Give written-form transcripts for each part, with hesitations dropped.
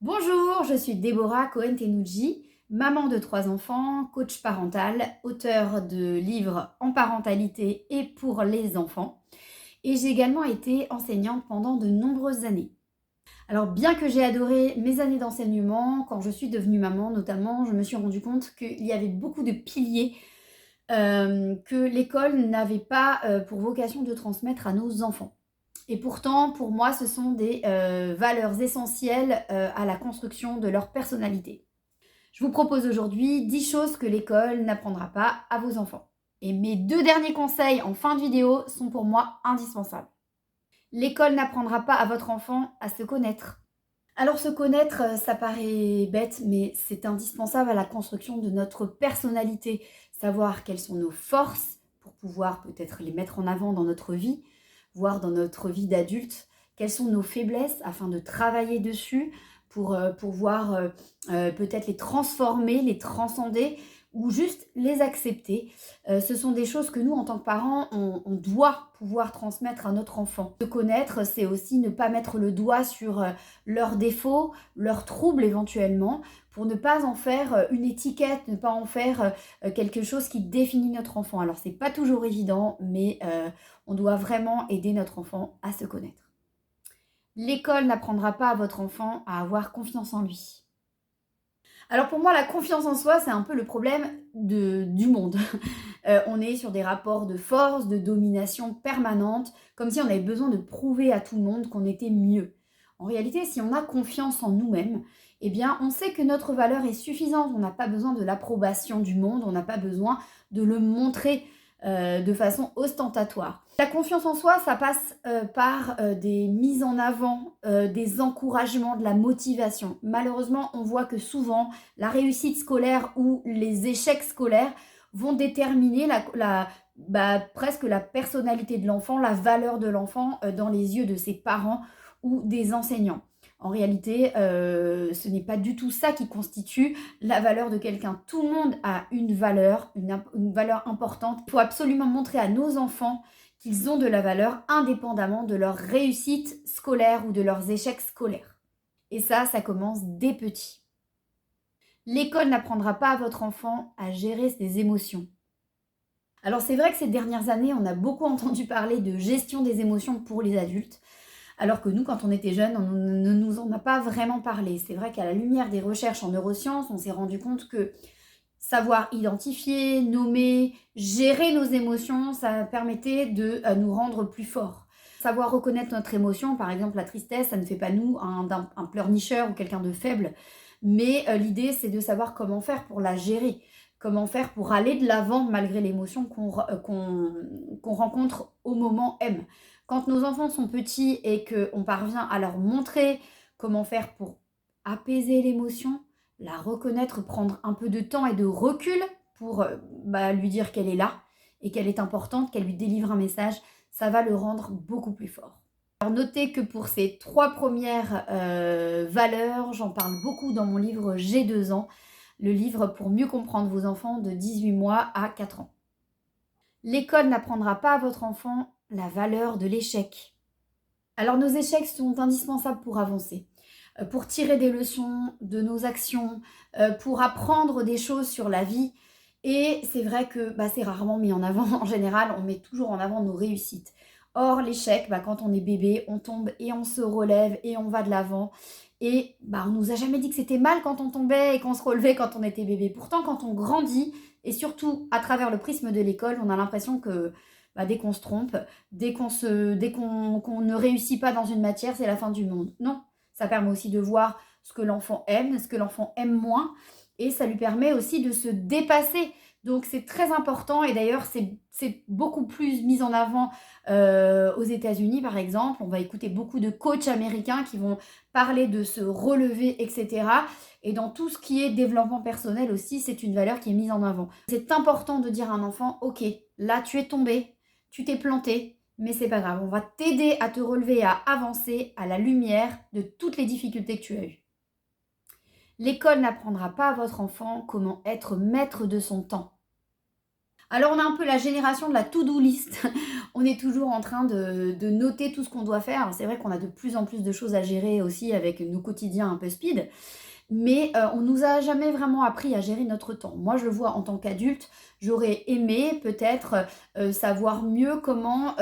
Bonjour, je suis Déborah Cohen-Tenouji, maman de 3 enfants, coach parental, auteure de livres en parentalité et pour les enfants. Et j'ai également été enseignante pendant de nombreuses années. Alors bien que j'ai adoré mes années d'enseignement, quand je suis devenue maman notamment, je me suis rendu compte qu'il y avait beaucoup de piliers que l'école n'avait pas pour vocation de transmettre à nos enfants. Et pourtant, pour moi, ce sont des valeurs essentielles à la construction de leur personnalité. Je vous propose aujourd'hui 10 choses que l'école n'apprendra pas à vos enfants. Et mes 2 derniers conseils en fin de vidéo sont pour moi indispensables. L'école n'apprendra pas à votre enfant à se connaître. Alors se connaître, ça paraît bête, mais c'est indispensable à la construction de notre personnalité. Savoir quelles sont nos forces pour pouvoir peut-être les mettre en avant dans notre vie, voire dans notre vie d'adulte. Quelles sont nos faiblesses afin de travailler dessus pour pouvoir peut-être les transformer, les transcender ou juste les accepter. Ce sont des choses que nous, en tant que parents, on doit pouvoir transmettre à notre enfant. Se connaître, c'est aussi ne pas mettre le doigt sur leurs défauts, leurs troubles éventuellement, pour ne pas en faire une étiquette, ne pas en faire quelque chose qui définit notre enfant. Alors c'est pas toujours évident, mais on doit vraiment aider notre enfant à se connaître. L'école n'apprendra pas à votre enfant à avoir confiance en lui. Alors pour moi, la confiance en soi, c'est un peu le problème du monde. On est sur des rapports de force, de domination permanente, comme si on avait besoin de prouver à tout le monde qu'on était mieux. En réalité, si on a confiance en nous-mêmes, eh bien, on sait que notre valeur est suffisante. On n'a pas besoin de l'approbation du monde, on n'a pas besoin de le montrer de façon ostentatoire. La confiance en soi, ça passe par des mises en avant, des encouragements, de la motivation. Malheureusement, on voit que souvent, la réussite scolaire ou les échecs scolaires vont déterminer presque la personnalité de l'enfant, la valeur de l'enfant dans les yeux de ses parents ou des enseignants. En réalité, ce n'est pas du tout ça qui constitue la valeur de quelqu'un. Tout le monde a une valeur importante. Il faut absolument montrer à nos enfants qu'ils ont de la valeur indépendamment de leur réussite scolaire ou de leurs échecs scolaires. Et ça commence dès petit. L'école n'apprendra pas à votre enfant à gérer ses émotions. Alors c'est vrai que ces dernières années, on a beaucoup entendu parler de gestion des émotions pour les adultes. Alors que nous, quand on était jeunes, on ne nous en a pas vraiment parlé. C'est vrai qu'à la lumière des recherches en neurosciences, on s'est rendu compte que savoir identifier, nommer, gérer nos émotions, ça permettait de nous rendre plus forts. Savoir reconnaître notre émotion, par exemple la tristesse, ça ne fait pas nous un pleurnicheur ou quelqu'un de faible. Mais l'idée, c'est de savoir comment faire pour la gérer. Comment faire pour aller de l'avant malgré l'émotion qu'on rencontre au moment M. Quand nos enfants sont petits et qu'on parvient à leur montrer comment faire pour apaiser l'émotion, la reconnaître, prendre un peu de temps et de recul pour lui dire qu'elle est là et qu'elle est importante, qu'elle lui délivre un message, ça va le rendre beaucoup plus fort. Alors notez que pour ces 3 premières valeurs, j'en parle beaucoup dans mon livre J'ai 2 ans, le livre pour mieux comprendre vos enfants de 18 mois à 4 ans. L'école n'apprendra pas à votre enfant la valeur de l'échec. Alors nos échecs sont indispensables pour avancer, pour tirer des leçons de nos actions, pour apprendre des choses sur la vie. Et c'est vrai que c'est rarement mis en avant. En général, on met toujours en avant nos réussites. Or, l'échec, quand on est bébé, on tombe et on se relève et on va de l'avant. Et on nous a jamais dit que c'était mal quand on tombait et qu'on se relevait quand on était bébé. Pourtant, quand on grandit, et surtout à travers le prisme de l'école, on a l'impression que dès qu'on se trompe, dès qu'on ne réussit pas dans une matière, c'est la fin du monde. Non, ça permet aussi de voir ce que l'enfant aime, ce que l'enfant aime moins, et ça lui permet aussi de se dépasser. Donc c'est très important, et d'ailleurs c'est beaucoup plus mis en avant aux États-Unis par exemple. On va écouter beaucoup de coachs américains qui vont parler de se relever, etc. Et dans tout ce qui est développement personnel aussi, c'est une valeur qui est mise en avant. C'est important de dire à un enfant, ok, là tu es tombé, tu t'es planté, mais c'est pas grave, on va t'aider à te relever, à avancer à la lumière de toutes les difficultés que tu as eues. L'école n'apprendra pas à votre enfant comment être maître de son temps. Alors on a un peu la génération de la to-do list. On est toujours en train de noter tout ce qu'on doit faire. C'est vrai qu'on a de plus en plus de choses à gérer aussi avec nos quotidiens un peu speed. Mais on nous a jamais vraiment appris à gérer notre temps. Moi, je le vois en tant qu'adulte, j'aurais aimé peut-être savoir mieux comment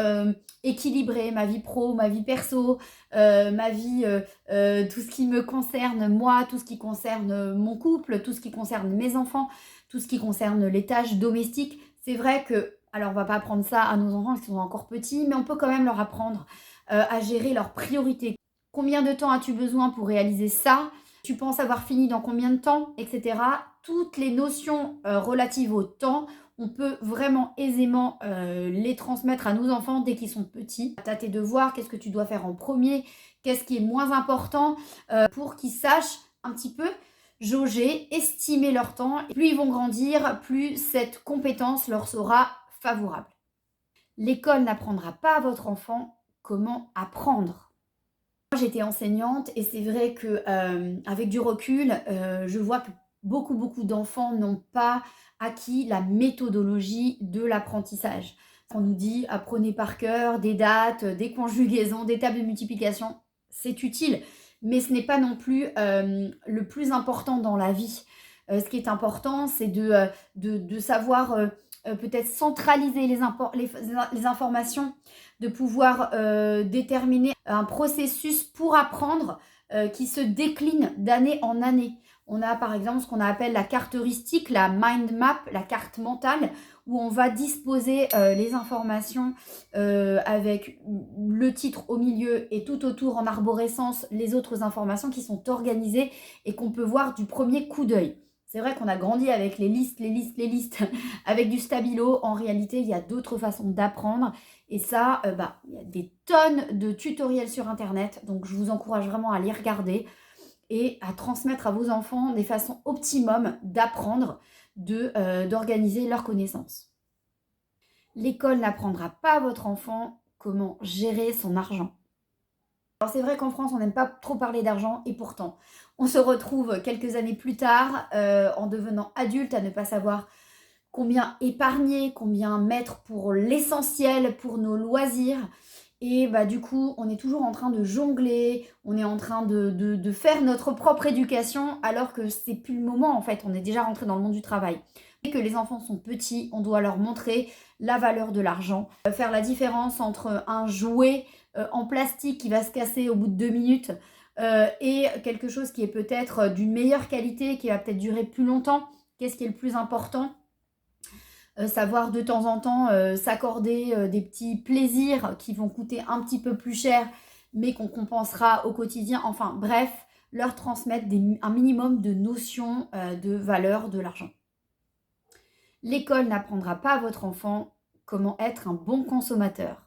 équilibrer ma vie pro, ma vie perso, ma vie, tout ce qui me concerne moi, tout ce qui concerne mon couple, tout ce qui concerne mes enfants, tout ce qui concerne les tâches domestiques. C'est vrai que, alors on va pas apprendre ça à nos enfants parce qu'ils sont encore petits, mais on peut quand même leur apprendre à gérer leurs priorités. Combien de temps as-tu besoin pour réaliser ça? Tu penses avoir fini dans combien de temps, etc. Toutes les notions relatives au temps, on peut vraiment aisément les transmettre à nos enfants dès qu'ils sont petits. Tu as tes devoirs, qu'est-ce que tu dois faire en premier, qu'est-ce qui est moins important pour qu'ils sachent un petit peu jauger, estimer leur temps. Plus ils vont grandir, plus cette compétence leur sera favorable. L'école n'apprendra pas à votre enfant comment apprendre. Moi, j'étais enseignante et c'est vrai que avec du recul, je vois que beaucoup d'enfants n'ont pas acquis la méthodologie de l'apprentissage. On nous dit apprenez par cœur des dates, des conjugaisons, des tables de multiplication. C'est utile, mais ce n'est pas non plus le plus important dans la vie. Ce qui est important, c'est de savoir peut-être centraliser les informations, de pouvoir déterminer un processus pour apprendre qui se décline d'année en année. On a par exemple ce qu'on appelle la carte heuristique, la mind map, la carte mentale, où on va disposer les informations avec le titre au milieu et tout autour en arborescence les autres informations qui sont organisées et qu'on peut voir du premier coup d'œil. C'est vrai qu'on a grandi avec les listes, avec du stabilo. En réalité, il y a d'autres façons d'apprendre. Et ça, il y a des tonnes de tutoriels sur Internet. Donc, je vous encourage vraiment à les regarder et à transmettre à vos enfants des façons optimum d'apprendre, d'organiser leurs connaissances. L'école n'apprendra pas à votre enfant comment gérer son argent. Alors c'est vrai qu'en France, on n'aime pas trop parler d'argent et pourtant, on se retrouve quelques années plus tard, en devenant adulte, à ne pas savoir combien épargner, combien mettre pour l'essentiel, pour nos loisirs. Et du coup, on est toujours en train de jongler, on est en train de faire notre propre éducation, alors que c'est plus le moment en fait, on est déjà rentré dans le monde du travail. Dès que les enfants sont petits, on doit leur montrer la valeur de l'argent, faire la différence entre un jouet en plastique qui va se casser au bout de 2 minutes et quelque chose qui est peut-être d'une meilleure qualité, qui va peut-être durer plus longtemps. Qu'est-ce qui est le plus important? Savoir de temps en temps s'accorder des petits plaisirs qui vont coûter un petit peu plus cher, mais qu'on compensera au quotidien. Enfin bref, leur transmettre un minimum de notions de valeur de l'argent. L'école n'apprendra pas à votre enfant comment être un bon consommateur.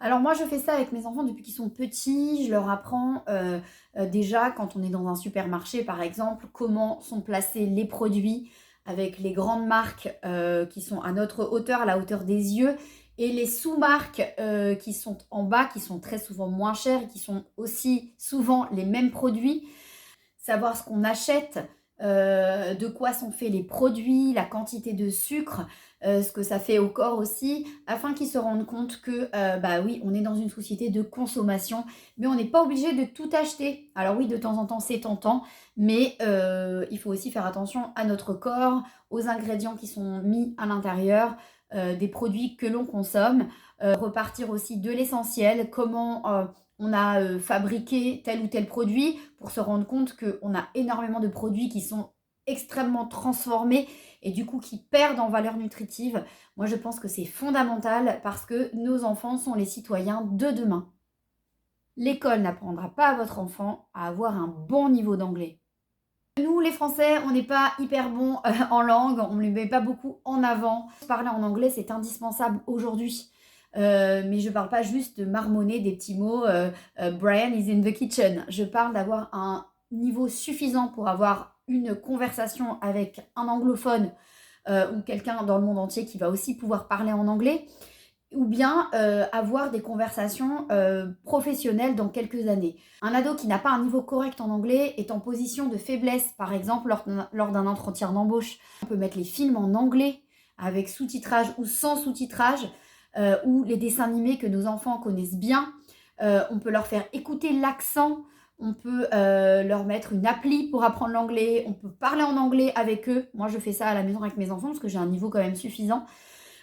Alors moi, je fais ça avec mes enfants depuis qu'ils sont petits. Je leur apprends déjà, quand on est dans un supermarché, par exemple, comment sont placés les produits avec les grandes marques qui sont à notre hauteur, à la hauteur des yeux, et les sous-marques qui sont en bas, qui sont très souvent moins chères et qui sont aussi souvent les mêmes produits. Savoir ce qu'on achète, de quoi sont faits les produits, la quantité de sucre, ce que ça fait au corps aussi, afin qu'ils se rendent compte que, oui, on est dans une société de consommation, mais on n'est pas obligé de tout acheter. Alors oui, de temps en temps, c'est tentant, mais il faut aussi faire attention à notre corps, aux ingrédients qui sont mis à l'intérieur, des produits que l'on consomme, repartir aussi de l'essentiel, comment on a fabriqué tel ou tel produit pour se rendre compte qu'on a énormément de produits qui sont extrêmement transformés et du coup qui perdent en valeur nutritive. Moi, je pense que c'est fondamental parce que nos enfants sont les citoyens de demain. L'école n'apprendra pas à votre enfant à avoir un bon niveau d'anglais. Nous, les Français, on n'est pas hyper bons en langue, on ne les met pas beaucoup en avant. Parler en anglais, c'est indispensable aujourd'hui. Mais je parle pas juste de marmonner des petits mots Brian is in the kitchen. Je parle d'avoir un niveau suffisant pour avoir une conversation avec un anglophone ou quelqu'un dans le monde entier qui va aussi pouvoir parler en anglais, ou bien avoir des conversations professionnelles dans quelques années. Un ado qui n'a pas un niveau correct en anglais est en position de faiblesse, par exemple lors d'un entretien d'embauche. On peut mettre les films en anglais avec sous-titrage ou sans sous-titrage, ou les dessins animés que nos enfants connaissent bien. On peut leur faire écouter l'accent, on peut leur mettre une appli pour apprendre l'anglais, on peut parler en anglais avec eux. Moi, je fais ça à la maison avec mes enfants parce que j'ai un niveau quand même suffisant.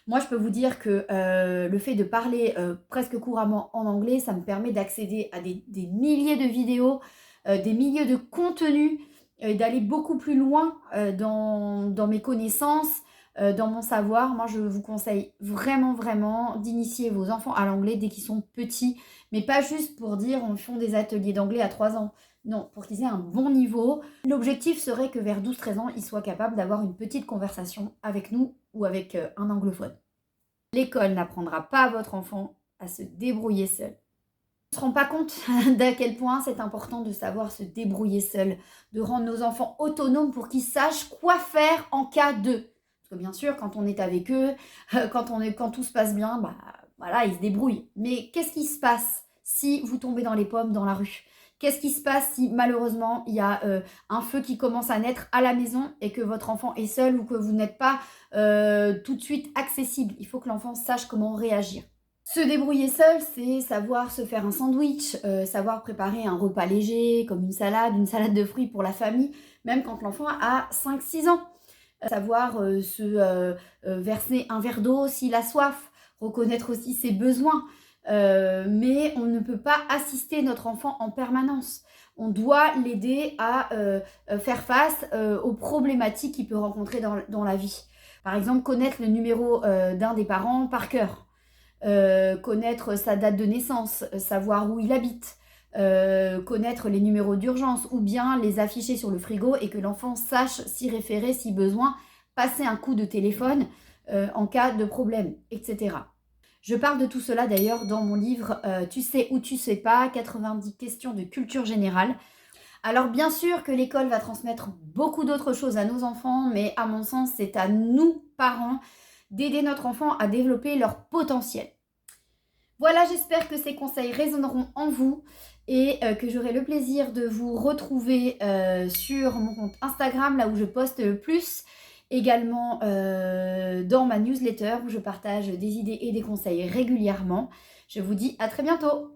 Moi, je peux vous dire que le fait de parler presque couramment en anglais, ça me permet d'accéder à des milliers de vidéos, des milliers de contenus, d'aller beaucoup plus loin dans mes connaissances, dans mon savoir. Moi, je vous conseille vraiment, vraiment d'initier vos enfants à l'anglais dès qu'ils sont petits, mais pas juste pour dire on fait des ateliers d'anglais à 3 ans. Non, pour qu'ils aient un bon niveau. L'objectif serait que vers 12-13 ans, ils soient capables d'avoir une petite conversation avec nous ou avec un anglophone. L'école n'apprendra pas à votre enfant à se débrouiller seul. On ne se rend pas compte d'à quel point c'est important de savoir se débrouiller seul, de rendre nos enfants autonomes pour qu'ils sachent quoi faire en cas de. Parce que bien sûr, quand on est avec eux, quand tout se passe bien, bah voilà, ils se débrouillent. Mais qu'est-ce qui se passe si vous tombez dans les pommes dans la rue? Qu'est-ce qui se passe si malheureusement il y a un feu qui commence à naître à la maison et que votre enfant est seul ou que vous n'êtes pas tout de suite accessible? Il faut que l'enfant sache comment réagir. Se débrouiller seul, c'est savoir se faire un sandwich, savoir préparer un repas léger comme une salade de fruits pour la famille, même quand l'enfant a 5-6 ans. Savoir se verser un verre d'eau s'il a soif, reconnaître aussi ses besoins. Mais on ne peut pas assister notre enfant en permanence. On doit l'aider à faire face aux problématiques qu'il peut rencontrer dans la vie. Par exemple, connaître le numéro d'un des parents par cœur, connaître sa date de naissance, savoir où il habite, connaître les numéros d'urgence ou bien les afficher sur le frigo et que l'enfant sache s'y référer si besoin, passer un coup de téléphone en cas de problème, etc. Je parle de tout cela d'ailleurs dans mon livre Tu sais ou tu sais pas, 90 questions de culture générale. Alors bien sûr que l'école va transmettre beaucoup d'autres choses à nos enfants, mais à mon sens, c'est à nous, parents, d'aider notre enfant à développer leur potentiel. Voilà, j'espère que ces conseils résonneront en vous et que j'aurai le plaisir de vous retrouver sur mon compte Instagram, là où je poste le plus. Également dans ma newsletter où je partage des idées et des conseils régulièrement. Je vous dis à très bientôt.